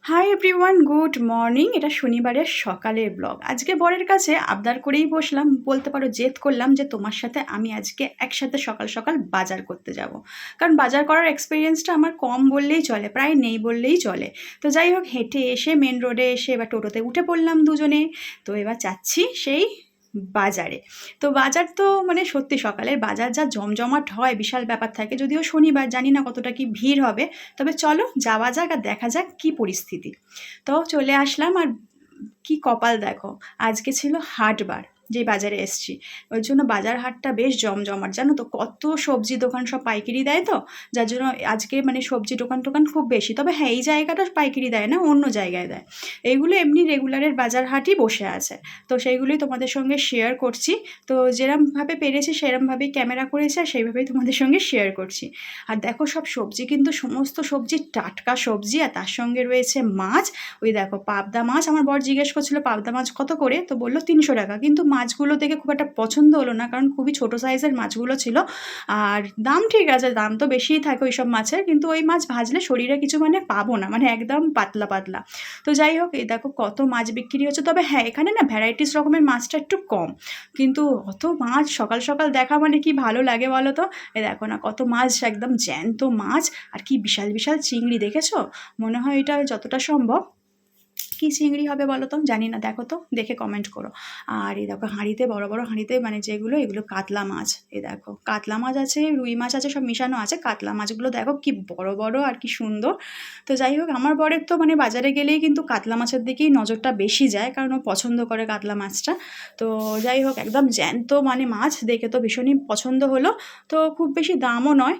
Hi everyone, good morning. এটা শনিবারের সকালের ব্লগ। আজকে বরের কাছে আবদার করেই বসলাম, বলতে পারো জেদ করলাম যে তোমার সাথে আমি আজকে একসাথে সকাল সকাল বাজার করতে যাব। কারণ বাজার করার এক্সপিরিয়েন্সটা আমার কম বললেই চলে, প্রায় নেই বললেই চলে। তো যাই হোক, হেঁটে এসে মেন রোডে এসে এবার টোটোতে উঠে পড়লাম দুজনে। তো এবার যাচ্ছি সেই বাজারে। তো বাজার তো মানে সত্যি সকালের বাজার যা জমজমাট হয়, বিশাল ব্যাপার থাকে। যদিও শনিবার, জানি না কতটা কি ভিড় হবে। তবে চলো যাওয়া যাক আর দেখা যাক কী পরিস্থিতি। তো চলে আসলাম, আর কি কপাল দেখো, আজকে ছিল হাটবার, যে বাজারে এসছি। ওই জন্য বাজার হাটটা বেশ জমজমাট, জানো তো, কত সবজি দোকান সব পাইকারি দেয়। তো যার জন্য আজকে মানে সবজি দোকান টোকান খুব বেশি। তবে হ্যাঁ, এই জায়গাটা পাইকারি দেয় না, অন্য জায়গায় দেয়। এইগুলো এমনি রেগুলারের বাজার হাটই বসে আছে। তো সেইগুলোই তোমাদের সঙ্গে শেয়ার করছি। তো যেরমভাবে পেরেছি সেরমভাবেই ক্যামেরা করেছি, আর সেইভাবেই তোমাদের সঙ্গে শেয়ার করছি। আর দেখো, সব সবজি কিন্তু সমস্ত সবজি টাটকা সবজি, আর তার সঙ্গে রয়েছে মাছ। ওই দেখো পাবদা মাছ, আমার বর জিজ্ঞেস করছিল পাবদা মাছ কত করে, তো বললো 300 টাকা। কিন্তু মাছগুলো দেখে খুব একটা পছন্দ হলো না, কারণ খুবই ছোট সাইজের মাছগুলো ছিল। আর দাম ঠিক আছে, দাম তো বেশিই থাকে ওই সব মাছের, কিন্তু ওই মাছ ভাজলে শরীরে কিছু মানে পাবো না, মানে একদম পাতলা পাতলা। তো যাই হোক, এই দেখো কত মাছ বিক্রি হচ্ছে। তবে হ্যাঁ, এখানে না ভ্যারাইটিস রকমের মাছটা একটু কম, কিন্তু অত মাছ সকাল সকাল দেখা মানে কি ভালো লাগে বলো তো। এই দেখো না, কত মাছ, একদম জ্যান্ত মাছ। আর কি বিশাল বিশাল চিংড়ি, দেখেছো? মনে হয় এটা যতটা সম্ভব কী চিংড়ি হবে বলো তো, জানি না, দেখো তো, দেখে কমেন্ট করো। আর এই দেখো হাঁড়িতে, বড় বড় হাঁড়িতে, মানে যেগুলো, এগুলো কাতলা মাছ। এই দেখো কাতলা মাছ আছে, রুই মাছ আছে, সব মিশানো আছে। কাতলা মাছগুলো দেখো কি বড় বড় আর কি সুন্দর। তো যাই হোক, আমার বরের তো মানে বাজারে গেলেই কিন্তু কাতলা মাছের দিকেই নজরটা বেশি যায়, কারণ ও পছন্দ করে কাতলা মাছটা। তো যাই হোক, একদম জ্যান্ত মানে মাছ, দেখে তো ভীষণই পছন্দ হলো। তো খুব বেশি দামও নয়,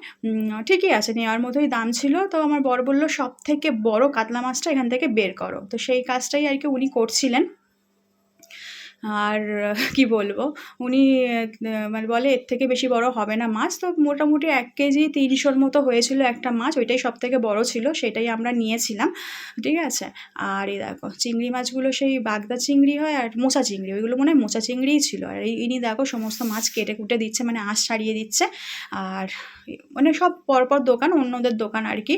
ঠিকই আছে, নেওয়ার মতোই দাম ছিল। তো আমার বর বলল সব থেকে বড় কাতলা মাছটা এখান থেকে বের করো। তো সেই কাজটাই আর কি উনি করছিলেন। আর কি বলবো, উনি মানে বলে এর থেকে বেশি বড় হবে না মাছ। তো মোটামুটি 1 কেজি 30-ওর মতো হয়েছিল একটা মাছ, ওইটাই সব থেকে বড় ছিল, সেটাই আমরা নিয়েছিলাম। ঠিক আছে। আর এই দেখো চিংড়ি মাছগুলো সেই বাগদা চিংড়ি হয়, আর মোচা চিংড়ি, ওইগুলো মনে হয় মোচা চিংড়িই ছিল। আর ইনি দেখো সমস্ত মাছ কেটে কুটে দিচ্ছে, মানে আঁশ ছাড়িয়ে দিচ্ছে। আর মানে সব পরপর দোকান, অন্যদের দোকান আর কি।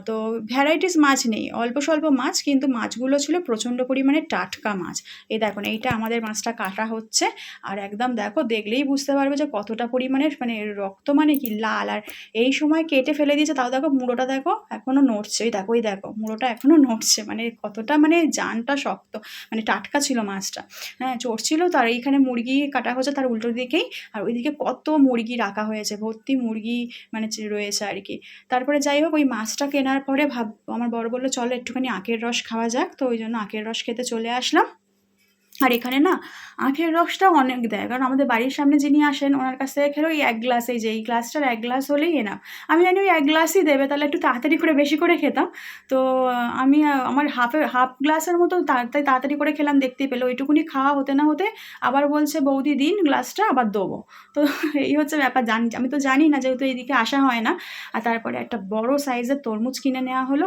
তো ভ্যারাইটিস মাছ নেই, অল্প স্বল্প মাছ, কিন্তু মাছগুলো ছিল প্রচণ্ড পরিমাণে টাটকা মাছ। এই দেখো না, এইটা আমাদের মাছটা কাটা হচ্ছে। আর একদম দেখো, দেখলেই বুঝতে পারবে যে কতটা পরিমাণের মানে রক্ত, মানে কি লাল। আর এই সময় কেটে ফেলে দিয়েছে, তাও দেখো মুড়োটা দেখো এখনও নড়ছে। ওই দেখো মুড়োটা এখনও নড়ছে, মানে কতটা মানে জানটা শক্ত, মানে টাটকা ছিল মাছটা। হ্যাঁ, চড়ছিল। তার এইখানে মুরগি কাটা হচ্ছে তার উল্টো দিকেই। আর ওইদিকে কত মুরগি রাখা হয়েছে, ভর্তি মুরগি মানে রয়েছে আর কি। তারপরে যাই হোক, ওই মাছটা কেনার পরে আমার বড় বললো চলো একটুখানি আখের রস খাওয়া যাক। তো ওই জন্য আখের রস খেতে চলে আসলাম। আর এখানে না আখের রসটাও অনেক দেয়, কারণ আমাদের বাড়ির সামনে যিনি আসেন ওনার কাছ থেকে খেলে ওই 1 গ্লাস, এই যে এই গ্লাসটার 1 গ্লাস হলেই এনাফ। আমি জানি ওই 1 গ্লাসই দেবে, তাহলে একটু তাড়াতাড়ি করে বেশি করে খেতাম। তো আমি আমার হাফ গ্লাসের মতো তাড়াতাড়ি করে খেলাম, দেখতেই পেলে। ওইটুকুনি খাওয়া হতে না হতে আবার বলছে বৌদি দিন গ্লাসটা, আবার দেবো। তো এই হচ্ছে ব্যাপার। আমি তো জানি না, যেহেতু এইদিকে আসা হয় না। আর তারপরে একটা বড় সাইজের তরমুজ কিনে নেওয়া হলো।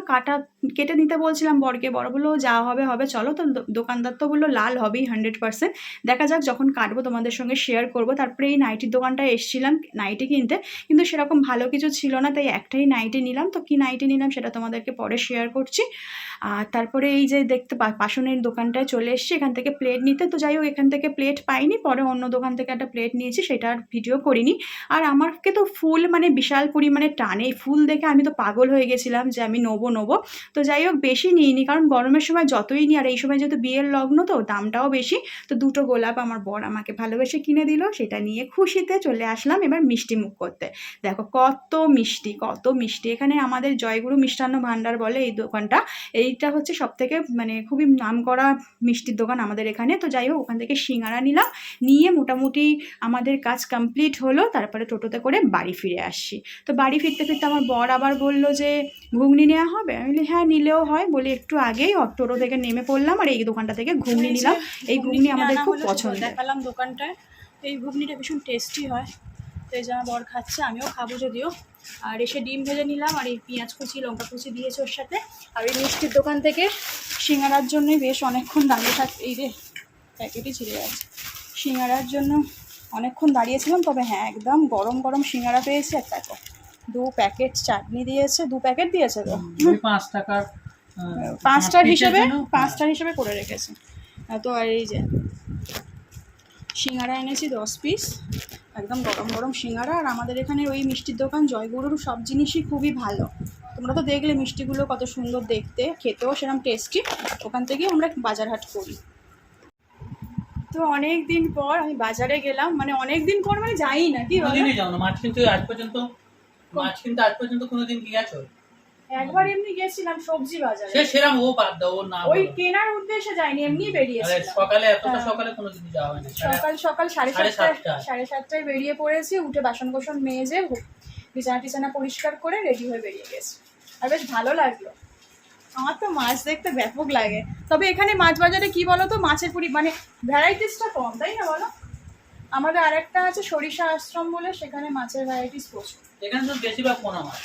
কেটে নিতে বলছিলাম বরকে, বড় বললো যা হবে হবে, চলো। তো দোকানদার তো বললো লাল হবেই 100%, দেখা যাক, যখন কাটবো তোমাদের সঙ্গে শেয়ার করবো। তারপরে এই নাইটির দোকানটায় এসেছিলাম নাইটি কিনতে, কিন্তু সেরকম ভালো কিছু ছিল না, তাই একটাই নাইটি নিলাম। তো কি নাইটি নিলাম সেটা তোমাদেরকে পরে শেয়ার করছি। আর তারপরে এই যে দেখতে বাসনের দোকানটায় চলে এসেছি এখান থেকে প্লেট নিতে। তো যাই হোক, এখান থেকে প্লেট পাইনি, পরে অন্য দোকান থেকে একটা প্লেট নিয়েছি, সেটা আর ভিডিও করিনি। আর আমাকে তো ফুল মানে বিশাল পরিমাণে টানে, এই ফুল দেখে আমি তো পাগল হয়ে গেছিলাম যে আমি নেবো। তো যাই হোক, বেশি নিইনি, কারণ গরমের সময় যতই নিই, আর এই সময় যেহেতু বিয়ের লগ্ন, তো দামটাও বেশি। তো 2টো গোলাপ আমার বর আমাকে ভালোবেসে কিনে দিল, সেটা নিয়ে খুশিতে চলে আসলাম এবার মিষ্টি মুখ করতে। দেখো কত মিষ্টি, কত মিষ্টি। এখানে আমাদের জয়গুরু মিষ্টান্ন ভাণ্ডার বলে এই দোকানটা। এইটা হচ্ছে সবথেকে মানে খুবই নামকরা মিষ্টির দোকান আমাদের এখানে। তো যাই হোক, ওখান থেকে সিঙ্গারা নিলাম, নিয়ে মোটামুটি আমাদের কাজ কমপ্লিট হলো। তারপরে টোটোতে করে বাড়ি ফিরে আসছি। তো বাড়ি ফিরতে ফিরতে আমার বর আবার বলল যে ঘুগনি নেওয়া হবে। আমি বলি হ্যাঁ নিলেও হয়, বলে একটু আগেই টোটো থেকে নেমে পড়লাম, আর এই দোকানটা থেকে ঘুগনি নিলাম। এই ঘুগনি আমাদের খুব পছন্দ। দেখালাম দোকানটায়, এই ঘুগনিটা ভীষণ টেস্টি হয়। তো এই যে আমার বর খাচ্ছে, আমিও খাবো যদিও। আর এসে ডিম ভেজে নিলাম, আর এই পেঁয়াজ কুচি লঙ্কা কুচি দিয়েছে ওর সাথে। আর এই মিষ্টির দোকান থেকে সিঙ্গারার জন্যই বেশ অনেকক্ষণ দাঁড়িয়ে এই রে প্যাকেটই ছিঁড়ে যাচ্ছে। সিঙ্গারার জন্য অনেকক্ষণ দাঁড়িয়েছিলাম। তবে হ্যাঁ, একদম গরম গরম সিঙ্গারা পেয়েছি। আর দেখো 2 প্যাকেট চাটনি দিয়েছে, 2 প্যাকেট দিয়েছে তো 5 টাকার 5টার হিসেবে করে রেখেছে। তো আর এই যে সিঙ্গারা এনেছি 10 পিস, একদম গরম গরম সিঙ্গারা। আর আমাদের এখানে ওই মিষ্টির দোকান জয়গুরুর সব জিনিসই খুবই ভালো। তোমরা তো দেখলে মিষ্টিগুলো কত সুন্দর দেখতে, খেতেও সেরকম টেস্টি। ওখান থেকেই আমরা বাজার হাট করি। তো অনেক দিন পর আমি বাজারে গেলাম, মানে অনেক দিন পর মানে যাই না কি যাও না। মাছ কিনতে আজ পর্যন্ত কোনোদিন কি গেছো? একবার এমনি গেছিলাম সবজি বাজারে। সেরকম ও বাদ দাও, ও না ওই কেনার উদ্দেশ্যে যাইনি, এমনি বেরিয়েছিলাম। সকালে এতটা সকালে কোনোদিন যাওয়া হয়নি। সকাল 7:30টায় বেরিয়ে পড়েছি। উঠে বাসন কোসন মেজে বিছানা পরিষ্কার করে রেডি হয়ে বেরিয়ে গেছি। আর বেশ ভালো লাগলো। আমার তো মাছ দেখতে ব্যাপক লাগে। তবে এখানে মাছ বাজারে কি বলো তো, মাছের মানে ভ্যারাইটিসটা কম, তাই না বলো? আমাদের আরেকটা আছে সরিষা আশ্রম বলে, সেখানে মাছের ভ্যারাইটিস প্রচুর। এখানে তো বেশিরভাগ পোনা মাছ।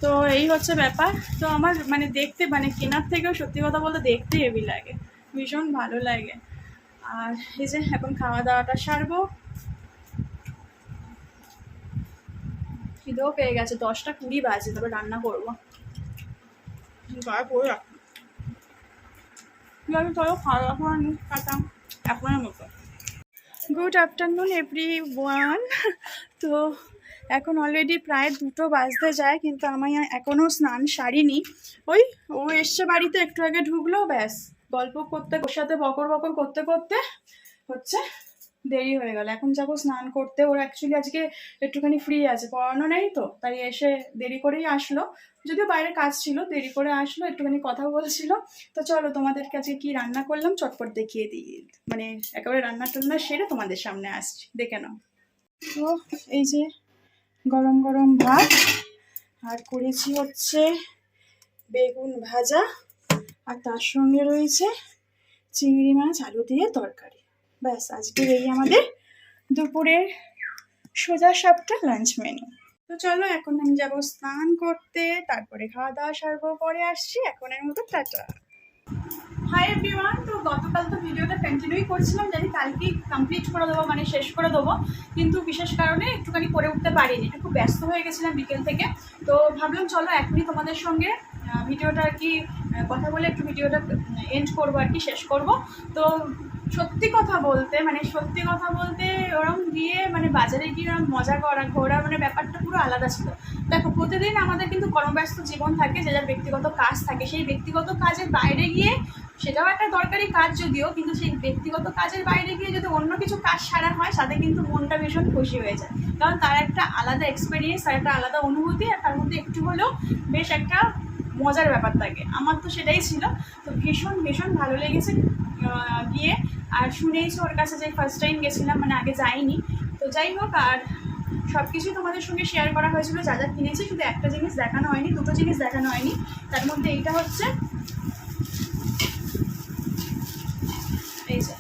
তো এই হচ্ছে ব্যাপার। তো আমার মানে দেখতে, মানে কেনার থেকেও সত্যি কথা বলতে দেখতে হেভি লাগে, ভীষণ ভালো লাগে। আর এই যে এখন খাওয়া দাওয়াটা সারবো, খিদেও পেয়ে গেছে। 10টা 20 বাজে, তবে রান্না করবো। চলো খাওয়া দাওয়া করে নিই, খাতাম আপনার মতো। Good afternoon everyone. তো এখন অলরেডি প্রায় 2টো বাজতে যায়, কিন্তু আমি এখনও স্নান সারিনি। ও এসছে বাড়িতে, একটু আগে ঢুকলো, ব্যাস গল্প করতে, ওর সাথে বকর করতে করতে হচ্ছে দেরি হয়ে গেল। এখন যাবো স্নান করতে। ওর অ্যাকচুয়ালি আজকে একটুখানি ফ্রি আছে, পড়ানো নেই, তো তাই এসে দেরি করেই আসলো। যদিও বাইরে কাজ ছিল, দেরি করে আসলো, একটুখানি কথা বলছিল। তো চলো তোমাদেরকে আজকে কি রান্না করলাম চটপট দেখিয়ে দিই, মানে একেবারে রান্না টান্না সেরে তোমাদের সামনে আসছি, দেখে নাও। তো এই যে গরম গরম ভাত, আর করেছি হচ্ছে বেগুন ভাজা, আর তার সঙ্গে রয়েছে চিংড়ি মাছ আলু দিয়ে তরকারি। ব্যাস আজকের এই আমাদের দুপুরের সোজা সাপটা লাঞ্চ মেনু। তো চলো এখন আমি যাবো স্নান করতে, তারপরে খাওয়া দাওয়া সারবো, পরে আসছি। এখনের মতো টাটা। Hi everyone. তো গতকাল তো ভিডিওটা কন্টিনিউই করছিলাম, জানি কালকেই কমপ্লিট করে দেবো, মানে শেষ করে দেবো, কিন্তু বিশেষ কারণে একটুখানি করে উঠতে পারিনি, একটু খুব ব্যস্ত হয়ে গেছিলাম বিকেল থেকে। তো ভাবলাম চলো এখনই তোমাদের সঙ্গে ভিডিওটা আর কি কথা বলে একটু ভিডিওটা এন্ড করবো আর কি, শেষ করব। তো সত্যি কথা বলতে ওরম গিয়ে মানে বাজারে গিয়ে ওরম মজা করা ঘোরা মানে ব্যাপারটা পুরো আলাদা ছিল। দেখো প্রতিদিন আমাদের কিন্তু কর্মব্যস্ত জীবন থাকে, যে যার ব্যক্তিগত কাজ থাকে, সেই ব্যক্তিগত কাজের বাইরে গিয়ে, সেটাও একটা দরকারি কাজ যদিও, কিন্তু সেই ব্যক্তিগত কাজের বাইরে গিয়ে যদি অন্য কিছু কাজ সারা হয়, তাতে কিন্তু মনটা ভীষণ খুশি হয়ে যায়। কারণ তার একটা আলাদা এক্সপিরিয়েন্স, তার একটা আলাদা অনুভূতি, আর তার মধ্যে একটু হলেও বেশ একটা মজার ব্যাপার থাকে। আমার তো সেটাই ছিল। তো ভীষণ ভীষণ ভালো লেগেছে গিয়ে। আর শুনেইছো ওর কাছে যে ফার্স্ট টাইম গেছিলাম, মানে আগে যাইনি। তো যাই হোক, আর সব কিছুই তোমাদের সঙ্গে শেয়ার করা হয়েছিল, যা যা কিনেছি। শুধু একটা জিনিস দেখানো হয়নি, 2টো জিনিস দেখানো হয়নি। তার মধ্যে এইটা হচ্ছে এই যে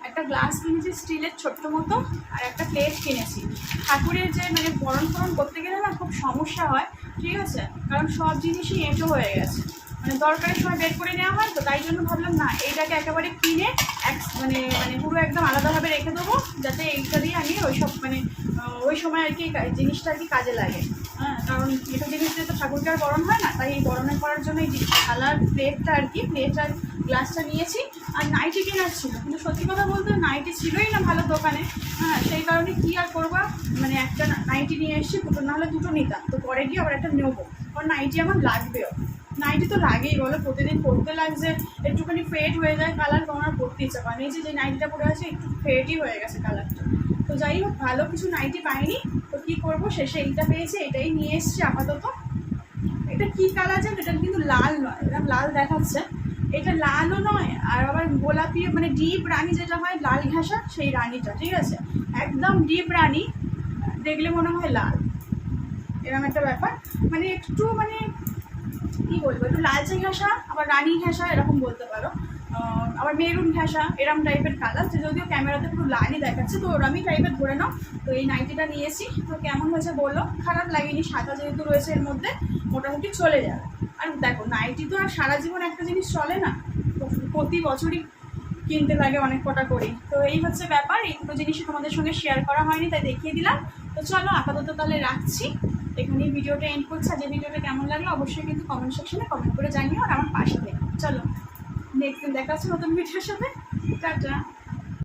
একটা গ্লাস কিনেছি স্টিলের ছোট্ট মতো, আর একটা প্লেট কিনেছি। ঠাকুরের যে মানে বরণ করতে গেলে না খুব সমস্যা হয়, ঠিক আছে, কারণ সব জিনিসই এঁটো হয়ে গেছে, মানে দরকারের সময় বের করে নেওয়া হয়। তো তাই জন্য ভাবলাম না, এইটাকে একেবারে কিনে মানে পুরো একদম আলাদাভাবে রেখে দেবো, যাতে এইটা দিয়ে আমি ওই সময় আর কি জিনিসটা আর কি কাজে লাগে। হ্যাঁ, কারণ এটো জিনিস দিয়ে তো ঠাকুরকে আর বরণ হয় না, তাই এই বরণের করার জন্য এই থালার প্লেটটা আর কি, প্লেট আর গ্লাসটা নিয়েছি। আর নাইটি কেনার ছিল, কিন্তু সত্যি কথা বলতে নাইটি ছিলই না ভালো দোকানে। হ্যাঁ, সেই কারণে কী আর করবো, মানে একটা নাইটি নিয়ে এসেছি, নাহলে 2টো নিতাম। তো পরে গিয়ে আবার একটা নেবো, কারণ নাইটি আমার লাগবেও। নাইটি তো লাগেই বলো, প্রতিদিন পরতে লাগছে, একটুখানি ফেড হয়ে যায় কালার, তোমার পরতে ইচ্ছা পায় না। এই যে নাইটিটা পরে আছে একটু ফেডই হয়ে গেছে কালারটা। তো যাই হোক, ভালো কিছু নাইটি পাইনি, তো কী করবো, শেষে এইটা পেয়েছি, এটাই নিয়ে এসছি আপাতত। এটা কী কালার জানো, এটা কিন্তু লাল নয়, এটা লাল দেখাচ্ছে, এটা লালও নয়, আর আবার গোলাপি মানে ডিপ রানি যেটা হয় লাল ঘাসা, সেই রানিটা, ঠিক আছে, একদম ডিপ রানি, দেখলে মনে হয় লাল, এরকম একটা ব্যাপার। মানে একটু মানে কী বলবো, একটু লালচে ঘাসা, আবার রানি ঘাসা এরকম বলতে পারো, আবার মেরুন ঘাসা, এরম টাইপের কালার, যদিও ক্যামেরাতে পুরো লালই দেখাচ্ছে, তো ওরমই টাইপের ধরে নাও। তো এই নাইটিটা নিয়েছি, তো কেমন হয়েছে বলো, খারাপ লাগেনি, সাদা যেহেতু রয়েছে এর মধ্যে মোটামুটি চলে যাবে। আর দেখো নাইটি তো আর সারা জীবন একটা জিনিস চলে না, প্রতি বছরই কিনতে লাগে অনেক কটা করে। তো এই হচ্ছে ব্যাপার, এই 2টো জিনিসই তোমাদের সঙ্গে শেয়ার করা হয়নি, তাই দেখিয়ে দিলাম। তো চলো আপাতত তাহলে রাখছি, এখানেই ভিডিওটা এন্ড করছি। আর যে ভিডিওটা কেমন লাগলো অবশ্যই কিন্তু কমেন্ট সেকশনে কমেন্ট করে জানিও আর আমার পাশে থেকো। চলো নেক্সট দিন দেখা হচ্ছে নতুন ভিডিওর সাথে। টাটা।